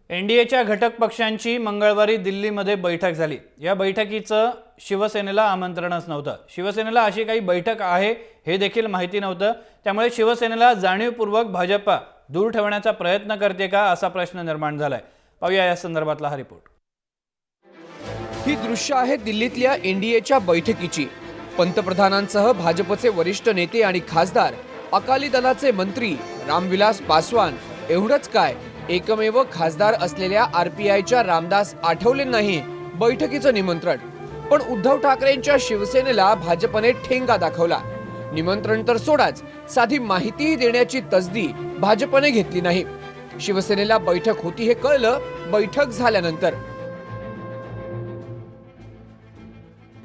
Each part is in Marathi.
एनडीएच्या घटक पक्षांची मंगळवारी दिल्लीमध्ये बैठक झाली। या बैठकीचं शिवसेनेला आमंत्रणच नव्हतं। शिवसेनेला अशी काही बैठक आहे हे देखील माहिती नव्हतं। त्यामुळे शिवसेनेला जाणीवपूर्वक भाजपा दूर ठेवण्याचा प्रयत्न करते का असा प्रश्न निर्माण झालाय। पाहूया या संदर्भातला हा रिपोर्ट। ही दृश्य आहे दिल्लीतल्या एनडीएच्या बैठकीची। पंतप्रधानांसह भाजपचे वरिष्ठ नेते आणि खासदार, अकाली दलाचे मंत्री रामविलास पासवान, एवढंच काय एकमेव खासदार असलेल्या आरपीआयच्या रामदास आठवलेंनाही बैठकीचं निमंत्रण। पण उद्धव ठाकरेंच्या शिवसेनेला भाजपने ठेंगा दाखवला। निमंत्रण तर सोडाच, साधी माहितीही देण्याची तसदी भाजपने घेतली नाही। शिवसेनेला बैठक होती हे कळलं बैठक झाल्यानंतर।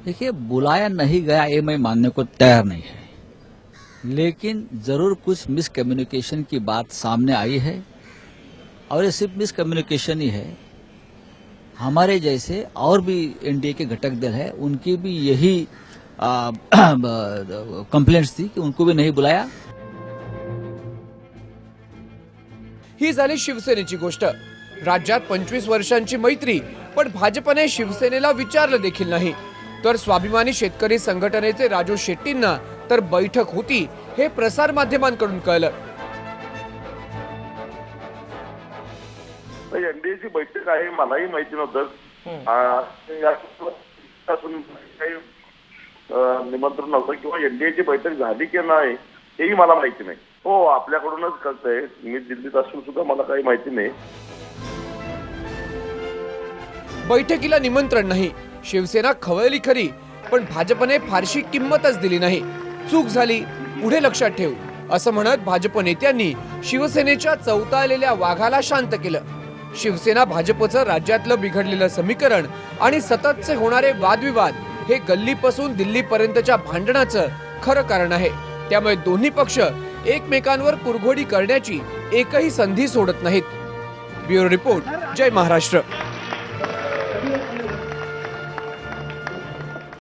देखिए, बुलाया नहीं गया ये मैं मानने को तैयार नहीं है, लेकिन जरूर कुछ मिसकम्युनिकेशन की बात सामने आई है और ये सिर्फ मिसकम्युनिकेशन ही है। हमारे जैसे और भी एनडीए के घटक दल है, उनकी भी यही कंप्लेंट्स थी कि उनको भी नहीं बुलाया। ही झाली शिवसेनेची गोष्ट। राज्यात 25 वर्षांची मैत्री, पण भाजपने शिवसेनेला विचारलं देखील नाही। तर स्वाभिमानी शेतकरी संघटनेचे राजू शेट्टींना तर बैठक होती हे प्रसार माध्यमांकडून कळलं। एनडीएची बैठक आहे मलाही माहिती नव्हतं। काही निमंत्रण नव्हतं किंवा एनडीएची बैठक झाली की नाही हेही मला माहिती नाही। हो, आपल्याकडूनच कळतंय। मी दिल्लीत असून सुद्धा मला काही माहिती नाही। बैठकीला निमंत्रण नाही, शिवसेना खवळली खरी, पण भाजपने फारशी किंमतच दिली नाही। चूक झाली, पुढे लक्षात ठेवू असं म्हणत भाजप नेत्यांनी शिवसेनेच्या चौताळलेल्या वाघाला शांत केलं। शिवसेना भाजपचं राज्यातलं बिघडलेलं समीकरण आणि सततचे होणारे वादविवाद हे गल्लीपासून दिल्लीपर्यंतच्या भांडणाचं खरं कारण आहे। त्यामुळे दोन्ही पक्ष एकमेकांवर कुरघोडी करण्याची एकही संधी सोडत नाहीत। ब्युरो रिपोर्ट, जय महाराष्ट्र।